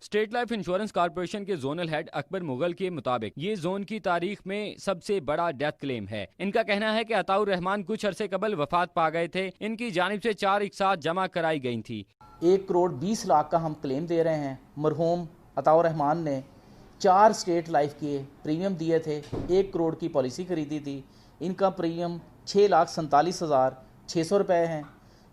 State life insurance corporation के zonal head Akbar Mughal के मुताबिक ये जोन की तारीख में सबसे बड़ा डेथ क्लेम है। इनका कहना है कि अताउर रहमान कुछ अरसे कबल वफात पा गए थे। इनकी जानिब से 4 एक साथ जमा कराई गई थी। 1,20,00,000 का हम क्लेम दे रहे हैं। मरहूम अताउर रहमान ने 4 स्टेट लाइफ के प्रीमियम दिए थे, 1 करोड़ की पॉलिसी खरीदी थी। इनका प्रीमियम 6,47,600 रुपये हैं।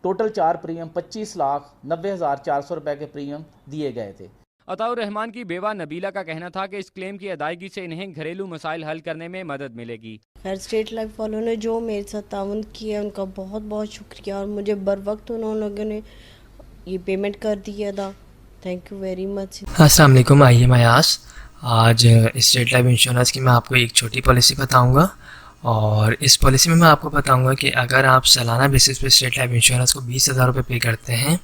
टोटल 4 प्रीमियम 25,90,400 रुपये के प्रीमियम दिए गए थे। अताउर रहमान की बेवा नबीला का कहना था कि इस क्लेम की अदायगी से इन्हें घरेलू मसाइल हल करने में मदद मिलेगी। खैर, स्टेट लाइफ वालों ने जो मेरे साथ ताउन किया उनका बहुत बहुत शुक्रिया, और मुझे बर वक्त उन लोगों ने ये पेमेंट कर दिया था। Thank you very much. अस्सलाम वालेकुम। आइए मयास, आज स्टेट लाइफ इंश्योरेंस की मैं आपको एक छोटी पॉलिसी बताऊंगा, और इस पॉलिसी में मैं आपको बताऊंगा कि अगर आप सालाना बेसिस पे स्टेट लाइफ इंश्योरेंस को 20,000 रुपये पे करते हैं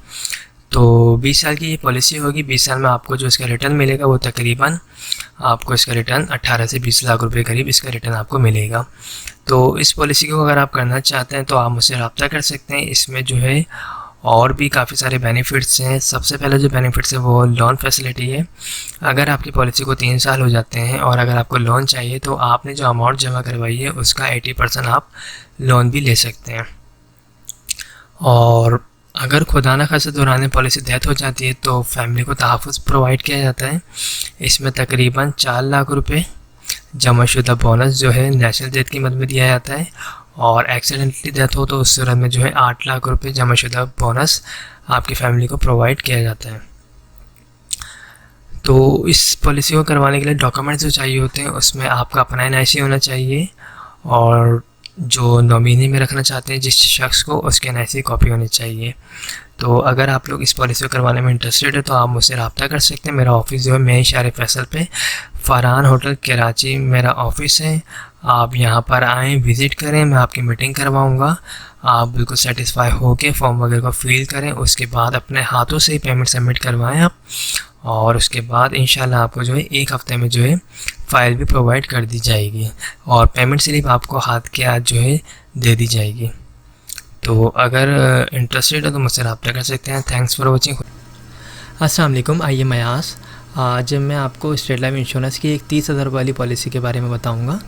तो 20 साल की ये पॉलिसी होगी। 20 साल में आपको जो इसका रिटर्न मिलेगा वो तकरीबन आपको इसका रिटर्न 18 से 20 लाख रुपए करीब इसका रिटर्न आपको मिलेगा। तो इस पॉलिसी को अगर आप करना चाहते हैं तो आप मुझसे रब्ता कर सकते हैं। इसमें जो है और भी काफ़ी सारे बेनिफिट्स हैं। सबसे पहले जो बेनिफिट्स है वो लोन फैसिलिटी है। अगर आपकी पॉलिसी को 3 साल हो जाते हैं और अगर आपको लोन चाहिए तो आपने जो अमाउंट जमा करवाई है उसका 80% आप लोन भी ले सकते हैं। और अगर खुदा न खास्ता दौरान पॉलिसी डेथ हो जाती है तो फैमिली को तहफ़्फ़ुज़ प्रोवाइड किया जाता है। इसमें तकरीबन 4 लाख रुपए जमाशुदा बोनस जो है नेशनल डेथ की मद में दिया जाता है, और एक्सीडेंटली डेथ हो तो उस सूरत में जो है 8 लाख रुपए जमाशुदा बोनस आपकी फैमिली को प्रोवाइड किया जाता है। तो इस पॉलिसी को करवाने के लिए डॉक्यूमेंट्स जो चाहिए होते हैं उसमें आपका अपना NIC होना चाहिए, और जो नॉमिनी में रखना चाहते हैं जिस शख्स को उसके NIC कॉपी होनी चाहिए। तो अगर आप लोग इस पॉलिसी को करवाने में इंटरेस्टेड है तो आप मुझसे रब्ता कर सकते हैं। मेरा ऑफिस जो है मैं इशारे फैसल पे फरहान होटल कराची मेरा ऑफिस है। आप यहाँ पर आएँ, विज़िट करें, मैं आपकी मीटिंग करवाऊँगा। आप बिल्कुल सेटिस्फाई होकर फॉर्म वगैरह को फिल करें, उसके बाद अपने हाथों से ही पेमेंट सबमिट करवाएं आप, और उसके बाद इंशाल्लाह आपको जो है 1 हफ़्ते में जो है फ़ाइल भी प्रोवाइड कर दी जाएगी और पेमेंट स्लिप आपको हाथ के हाथ जो है दे दी जाएगी। तो अगर इंटरेस्टेड है तो मुझसे रब्ता कर सकते हैं। Thanks for watching. अस्सलाम वालेकुम। आइए मयास, आज मैं आपको स्टेट लाइफ इंश्योरेंस की एक 30,000 वाली पॉलिसी के बारे में बताऊंगा।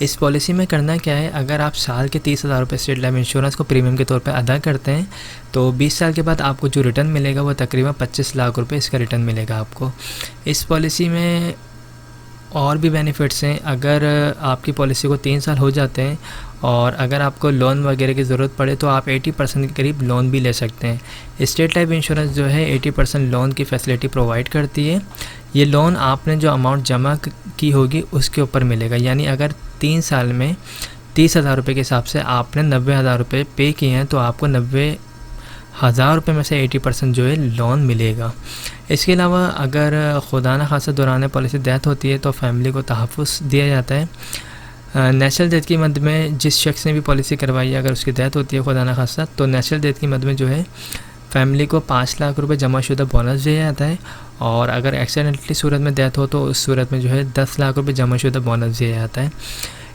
इस पॉलिसी में करना क्या है, अगर आप साल के 30,000 रुपये स्टेट लाइफ इंश्योरेंस को प्रीमियम के तौर पे अदा करते हैं तो 20 साल के बाद आपको जो रिटर्न मिलेगा वो तकरीबन 25 लाख रुपए इसका रिटर्न मिलेगा आपको। इस पॉलिसी में और भी बेनिफिट्स हैं। अगर आपकी पॉलिसी को 3 साल हो जाते हैं और अगर आपको लोन वगैरह की ज़रूरत पड़े तो आप 80% के करीब लोन भी ले सकते हैं। स्टेट लाइफ इंश्योरेंस जो है 80% लोन की फैसिलिटी प्रोवाइड करती है। ये लोन आपने जो अमाउंट जमा की होगी उसके ऊपर मिलेगा, यानी अगर 3 साल में 30,000 रुपये के हिसाब से आपने 90,000 रुपये पे किए हैं तो आपको 90,000 रुपये में से 80% जो है लोन मिलेगा। इसके अलावा अगर खुदा न खास्ता दौरान पॉलिसी डेथ होती है तो फैमिली को तहफ़्फ़ुज़ दिया जाता है। नेशनल डेथ की मद में जिस शख्स ने भी पॉलिसी करवाई है अगर उसकी डेथ होती है खुदा न खास्ता तो नेशनल डेथ की मद में जो है फैमिली को 5 लाख रुपए जमाशुदा बोनस दिया जाता है, और अगर एक्सीडेंटली सूरत में डेथ हो तो उस सूरत में जो है 10 लाख रुपए जमाशुदा बोनस दिया जाता है।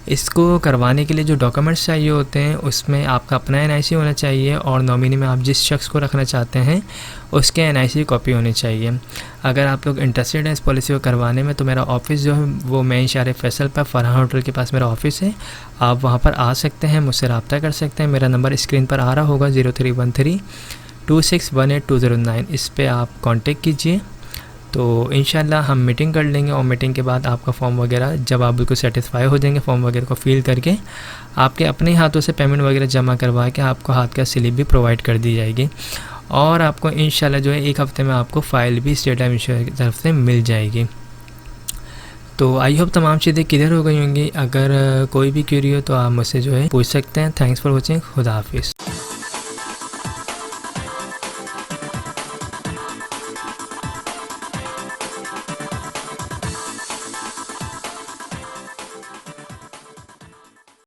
इसको करवाने के लिए जो डॉक्यूमेंट्स चाहिए होते हैं उसमें आपका अपना NIC होना चाहिए, और नॉमिनी में आप जिस शख्स को रखना चाहते हैं उसके NIC कॉपी होनी चाहिए। अगर आप लोग इंटरेस्टेड हैं इस पॉलिसी को करवाने में तो मेरा ऑफ़िस जो है वो मैं इशारे फैसल पर फरहान होटल के पास मेरा ऑफ़िस है। आप वहाँ पर आ सकते हैं, मुझसे रब्ता कर सकते हैं। मेरा नंबर स्क्रीन पर आ रहा होगा 031326182009। इस पर आप कॉन्टेक्ट कीजिए। तो इंशाल्लाह हम मीटिंग कर लेंगे, और मीटिंग के बाद आपका फॉर्म वगैरह जब आप बिल्कुल सेटिस्फाई हो जाएंगे फॉर्म वगैरह को फिल करके आपके अपने हाथों से पेमेंट वगैरह जमा करवा के आपको हाथ का स्लिप भी प्रोवाइड कर दी जाएगी, और आपको इंशाल्लाह जो है 1 हफ़्ते में आपको फ़ाइल भी स्टेट लाइफ इंश्योरेंस की तरफ से मिल जाएगी। तो आई होप तमाम चीज़ें क्लियर हो गई होंगी। अगर कोई भी क्यूरी हो तो आप मुझसे जो है पूछ सकते हैं। Thanks for watching. खुदा हाफिज़।